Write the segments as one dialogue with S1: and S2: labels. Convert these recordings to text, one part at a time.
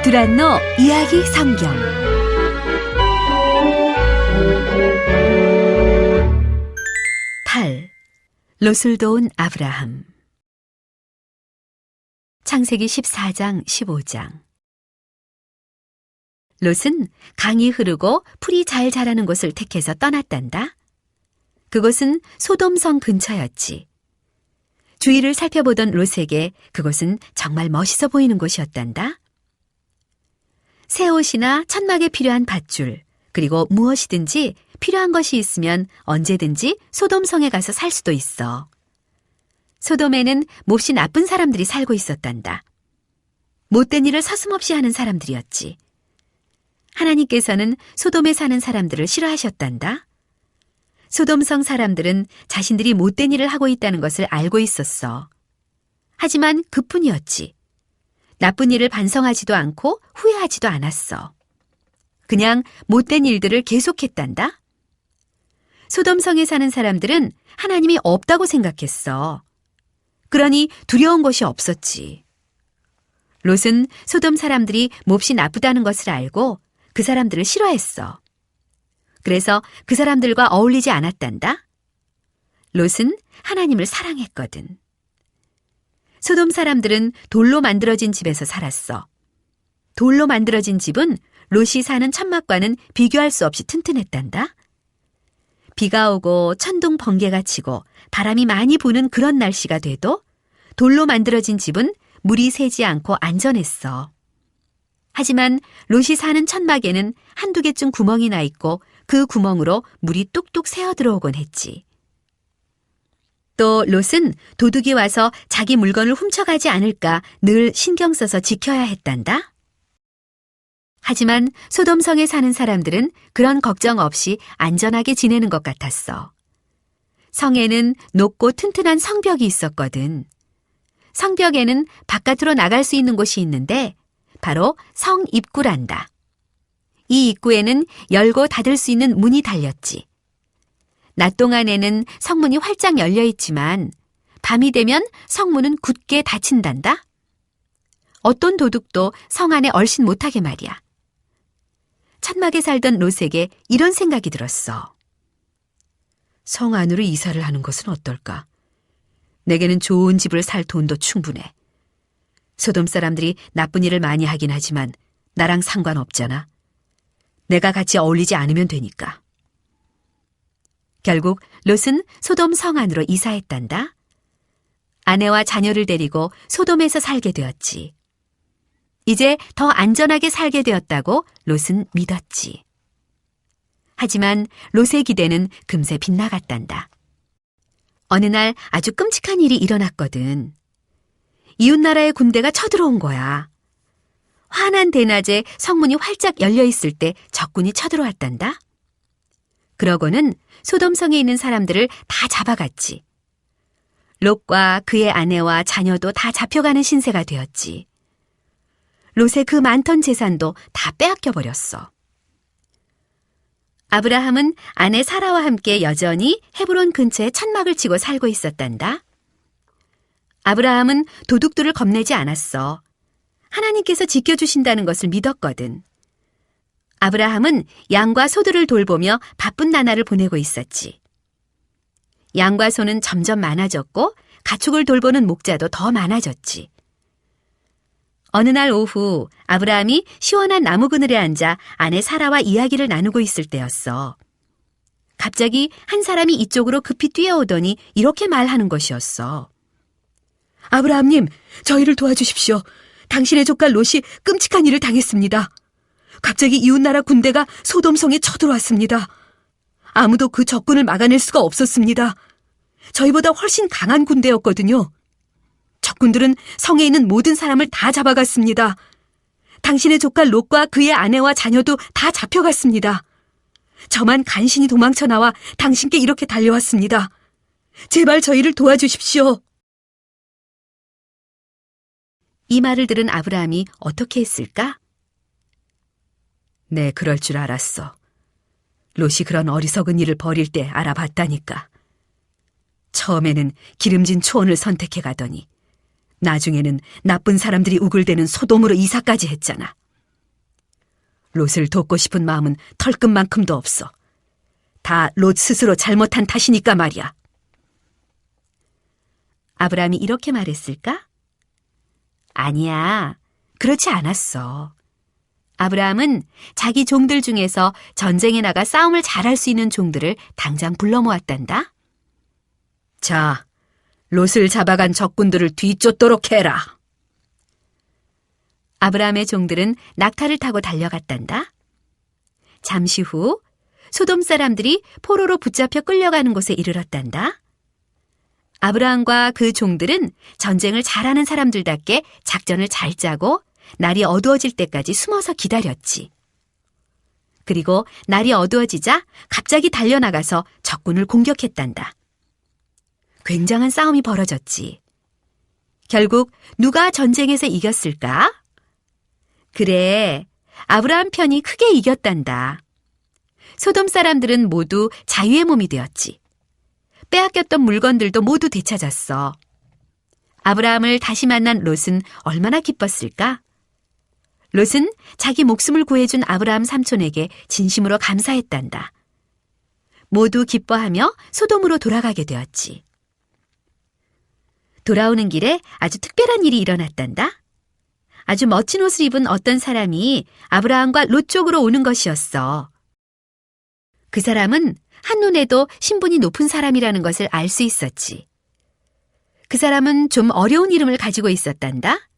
S1: 두란노 이야기 성경 8. 롯을 도운 아브라함. 창세기 14장 15장. 롯은 강이 흐르고 풀이 잘 자라는 곳을 택해서 떠났단다. 그곳은 소돔성 근처였지. 주위를 살펴보던 롯에게 그곳은 정말 멋있어 보이는 곳이었단다. 새 옷이나 천막에 필요한 밧줄, 그리고 무엇이든지 필요한 것이 있으면 언제든지 소돔성에 가서 살 수도 있어. 소돔에는 몹시 나쁜 사람들이 살고 있었단다. 못된 일을 서슴없이 하는 사람들이었지. 하나님께서는 소돔에 사는 사람들을 싫어하셨단다. 소돔성 사람들은 자신들이 못된 일을 하고 있다는 것을 알고 있었어. 하지만 그뿐이었지. 나쁜 일을 반성하지도 않고 후회하지도 않았어. 그냥 못된 일들을 계속했단다. 소돔성에 사는 사람들은 하나님이 없다고 생각했어. 그러니 두려운 것이 없었지. 롯은 소돔 사람들이 몹시 나쁘다는 것을 알고 그 사람들을 싫어했어. 그래서 그 사람들과 어울리지 않았단다. 롯은 하나님을 사랑했거든. 소돔 사람들은 돌로 만들어진 집에서 살았어. 돌로 만들어진 집은 롯이 사는 천막과는 비교할 수 없이 튼튼했단다. 비가 오고 천둥 번개가 치고 바람이 많이 부는 그런 날씨가 돼도 돌로 만들어진 집은 물이 새지 않고 안전했어. 하지만 롯이 사는 천막에는 한두 개쯤 구멍이 나 있고 그 구멍으로 물이 뚝뚝 새어 들어오곤 했지. 또 롯은 도둑이 와서 자기 물건을 훔쳐가지 않을까 늘 신경 써서 지켜야 했단다. 하지만 소돔성에 사는 사람들은 그런 걱정 없이 안전하게 지내는 것 같았어. 성에는 높고 튼튼한 성벽이 있었거든. 성벽에는 바깥으로 나갈 수 있는 곳이 있는데 바로 성 입구란다. 이 입구에는 열고 닫을 수 있는 문이 달렸지. 낮 동안에는 성문이 활짝 열려 있지만 밤이 되면 성문은 굳게 닫힌단다. 어떤 도둑도 성 안에 얼씬 못하게 말이야. 천막에 살던 롯에게 이런 생각이 들었어. 성 안으로 이사를 하는 것은 어떨까? 내게는 좋은 집을 살 돈도 충분해. 소돔 사람들이 나쁜 일을 많이 하긴 하지만 나랑 상관없잖아. 내가 같이 어울리지 않으면 되니까. 결국 롯은 소돔 성 안으로 이사했단다. 아내와 자녀를 데리고 소돔에서 살게 되었지. 이제 더 안전하게 살게 되었다고 롯은 믿었지. 하지만 롯의 기대는 금세 빗나갔단다. 어느 날 아주 끔찍한 일이 일어났거든. 이웃나라의 군대가 쳐들어온 거야. 환한 대낮에 성문이 활짝 열려 있을 때 적군이 쳐들어왔단다. 그러고는 소돔성에 있는 사람들을 다 잡아갔지. 롯과 그의 아내와 자녀도 다 잡혀가는 신세가 되었지. 롯의 그 많던 재산도 다 빼앗겨 버렸어. 아브라함은 아내 사라와 함께 여전히 헤브론 근처에 천막을 치고 살고 있었단다. 아브라함은 도둑들을 겁내지 않았어. 하나님께서 지켜주신다는 것을 믿었거든. 아브라함은 양과 소들을 돌보며 바쁜 나날을 보내고 있었지. 양과 소는 점점 많아졌고 가축을 돌보는 목자도 더 많아졌지. 어느 날 오후 아브라함이 시원한 나무 그늘에 앉아 아내 사라와 이야기를 나누고 있을 때였어. 갑자기 한 사람이 이쪽으로 급히 뛰어오더니 이렇게 말하는 것이었어. 아브라함님, 저희를 도와주십시오. 당신의 조카 롯이 끔찍한 일을 당했습니다. 갑자기 이웃나라 군대가 소돔성에 쳐들어왔습니다. 아무도 그 적군을 막아낼 수가 없었습니다. 저희보다 훨씬 강한 군대였거든요. 적군들은 성에 있는 모든 사람을 다 잡아갔습니다. 당신의 조카 롯과 그의 아내와 자녀도 다 잡혀갔습니다. 저만 간신히 도망쳐 나와 당신께 이렇게 달려왔습니다. 제발 저희를 도와주십시오. 이 말을 들은 아브라함이 어떻게 했을까? 네, 그럴 줄 알았어. 롯이 그런 어리석은 일을 벌일 때 알아봤다니까. 처음에는 기름진 초원을 선택해 가더니 나중에는 나쁜 사람들이 우글대는 소돔으로 이사까지 했잖아. 롯을 돕고 싶은 마음은 털끝만큼도 없어. 다 롯 스스로 잘못한 탓이니까 말이야. 아브라함이 이렇게 말했을까? 아니야, 그렇지 않았어. 아브라함은 자기 종들 중에서 전쟁에 나가 싸움을 잘할 수 있는 종들을 당장 불러 모았단다. 자, 롯을 잡아간 적군들을 뒤쫓도록 해라. 아브라함의 종들은 낙타를 타고 달려갔단다. 잠시 후 소돔 사람들이 포로로 붙잡혀 끌려가는 곳에 이르렀단다. 아브라함과 그 종들은 전쟁을 잘하는 사람들답게 작전을 잘 짜고 날이 어두워질 때까지 숨어서 기다렸지. 그리고 날이 어두워지자 갑자기 달려나가서 적군을 공격했단다. 굉장한 싸움이 벌어졌지. 결국 누가 전쟁에서 이겼을까? 그래, 아브라함 편이 크게 이겼단다. 소돔 사람들은 모두 자유의 몸이 되었지. 빼앗겼던 물건들도 모두 되찾았어. 아브라함을 다시 만난 롯은 얼마나 기뻤을까? 롯은 자기 목숨을 구해준 아브라함 삼촌에게 진심으로 감사했단다. 모두 기뻐하며 소돔으로 돌아가게 되었지. 돌아오는 길에 아주 특별한 일이 일어났단다. 아주 멋진 옷을 입은 어떤 사람이 아브라함과 롯 쪽으로 오는 것이었어. 그 사람은 한눈에도 신분이 높은 사람이라는 것을 알 수 있었지. 그 사람은 좀 어려운 이름을 가지고 있었단다.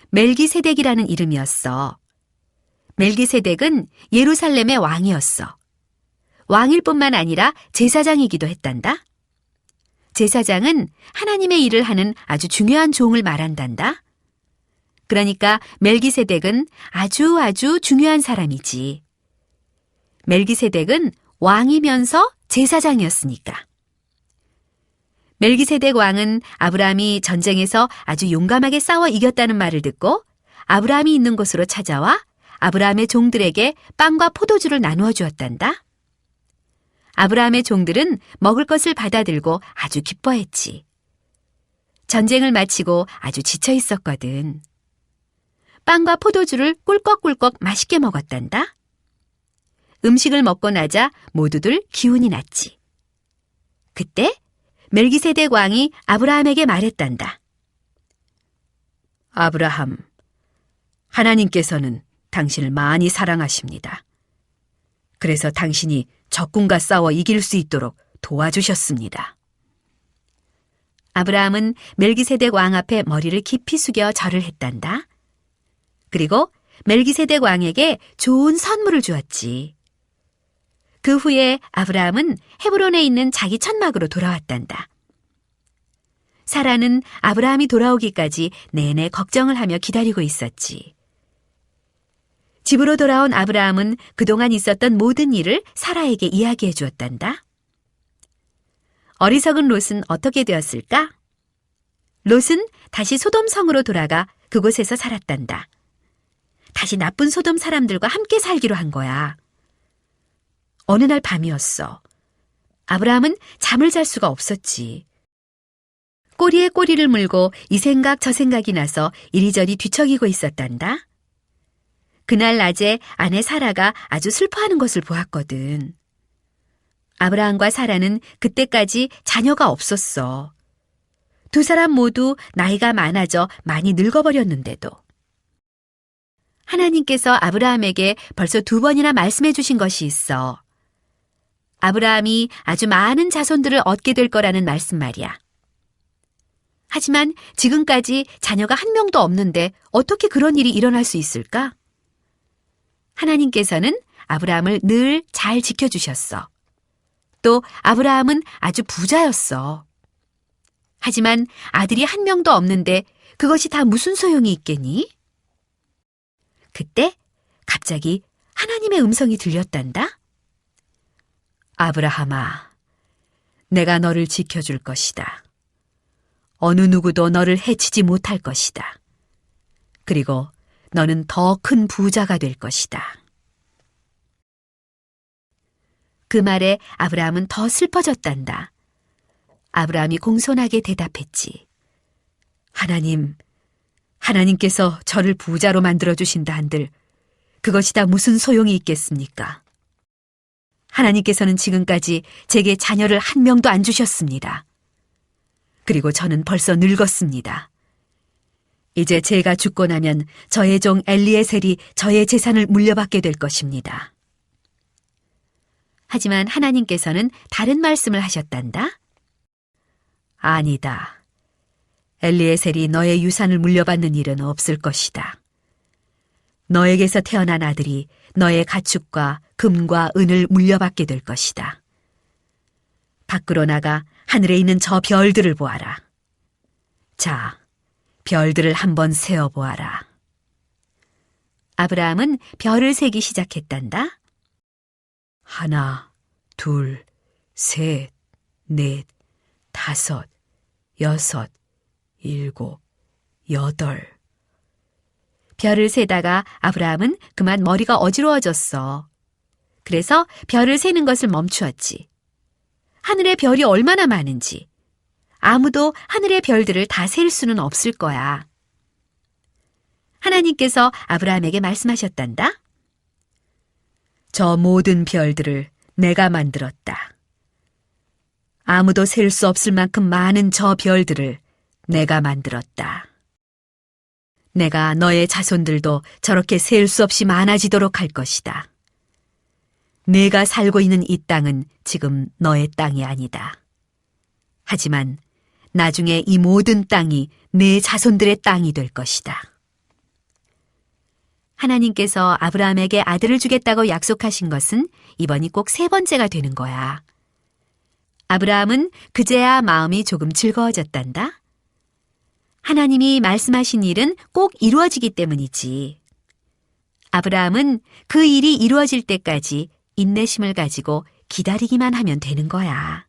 S1: 멜기세덱이라는 이름이었어. 멜기세덱은 예루살렘의 왕이었어. 왕일 뿐만 아니라 제사장이기도 했단다. 제사장은 하나님의 일을 하는 아주 중요한 종을 말한단다. 그러니까 멜기세덱은 아주 중요한 사람이지. 멜기세덱은 왕이면서 제사장이었으니까. 멜기세덱 왕은 아브라함이 전쟁에서 아주 용감하게 싸워 이겼다는 말을 듣고 아브라함이 있는 곳으로 찾아와 아브라함의 종들에게 빵과 포도주를 나누어 주었단다. 아브라함의 종들은 먹을 것을 받아들고 아주 기뻐했지. 전쟁을 마치고 아주 지쳐 있었거든. 빵과 포도주를 꿀꺽꿀꺽 맛있게 먹었단다. 음식을 먹고 나자 모두들 기운이 났지. 그때 멜기세덱 왕이 아브라함에게 말했단다. 아브라함, 하나님께서는 당신을 많이 사랑하십니다. 그래서 당신이 적군과 싸워 이길 수 있도록 도와주셨습니다. 아브라함은 멜기세덱 왕 앞에 머리를 깊이 숙여 절을 했단다. 그리고 멜기세덱 왕에게 좋은 선물을 주었지. 그 후에 아브라함은 헤브론에 있는 자기 천막으로 돌아왔단다. 사라는 아브라함이 돌아오기까지 내내 걱정을 하며 기다리고 있었지. 집으로 돌아온 아브라함은 그동안 있었던 모든 일을 사라에게 이야기해 주었단다. 어리석은 롯은 어떻게 되었을까? 롯은 다시 소돔 성으로 돌아가 그곳에서 살았단다. 다시 나쁜 소돔 사람들과 함께 살기로 한 거야. 어느 날 밤이었어. 아브라함은 잠을 잘 수가 없었지. 꼬리에 꼬리를 물고 이 생각 저 생각이 나서 이리저리 뒤척이고 있었단다. 그날 낮에 아내 사라가 아주 슬퍼하는 것을 보았거든. 아브라함과 사라는 그때까지 자녀가 없었어. 두 사람 모두 나이가 많아져 많이 늙어버렸는데도. 하나님께서 아브라함에게 벌써 2번이나 말씀해 주신 것이 있어. 아브라함이 아주 많은 자손들을 얻게 될 거라는 말씀 말이야. 하지만 지금까지 자녀가 한 명도 없는데 어떻게 그런 일이 일어날 수 있을까? 하나님께서는 아브라함을 늘 잘 지켜주셨어. 또 아브라함은 아주 부자였어. 하지만 아들이 한 명도 없는데 그것이 다 무슨 소용이 있겠니? 그때 갑자기 하나님의 음성이 들렸단다. 아브라함아, 내가 너를 지켜줄 것이다. 어느 누구도 너를 해치지 못할 것이다. 그리고 너는 더 큰 부자가 될 것이다. 그 말에 아브라함은 더 슬퍼졌단다. 아브라함이 공손하게 대답했지. 하나님께서 저를 부자로 만들어주신다 한들 그것이 다 무슨 소용이 있겠습니까? 하나님께서는 지금까지 제게 자녀를 한 명도 안 주셨습니다. 그리고 저는 벌써 늙었습니다. 이제 제가 죽고 나면 저의 종 엘리에셀이 저의 재산을 물려받게 될 것입니다. 하지만 하나님께서는 다른 말씀을 하셨단다. 아니다. 엘리에셀이 너의 유산을 물려받는 일은 없을 것이다. 너에게서 태어난 아들이 너의 가축과 금과 은을 물려받게 될 것이다. 밖으로 나가 하늘에 있는 저 별들을 보아라. 자, 별들을 한번 세어보아라. 아브라함은 별을 세기 시작했단다. 하나, 둘, 셋, 넷, 다섯, 여섯, 일곱, 여덟. 별을 세다가 아브라함은 그만 머리가 어지러워졌어. 그래서 별을 세는 것을 멈추었지. 하늘의 별이 얼마나 많은지. 아무도 하늘의 별들을 다 셀 수는 없을 거야. 하나님께서 아브라함에게 말씀하셨단다. 저 모든 별들을 내가 만들었다. 아무도 셀 수 없을 만큼 많은 저 별들을 내가 만들었다. 내가 너의 자손들도 저렇게 셀 수 없이 많아지도록 할 것이다. 내가 살고 있는 이 땅은 지금 너의 땅이 아니다. 하지만 나중에 이 모든 땅이 내 자손들의 땅이 될 것이다. 하나님께서 아브라함에게 아들을 주겠다고 약속하신 것은 이번이 꼭 3번째가 되는 거야. 아브라함은 그제야 마음이 조금 즐거워졌단다. 하나님이 말씀하신 일은 꼭 이루어지기 때문이지. 아브라함은 그 일이 이루어질 때까지 인내심을 가지고 기다리기만 하면 되는 거야.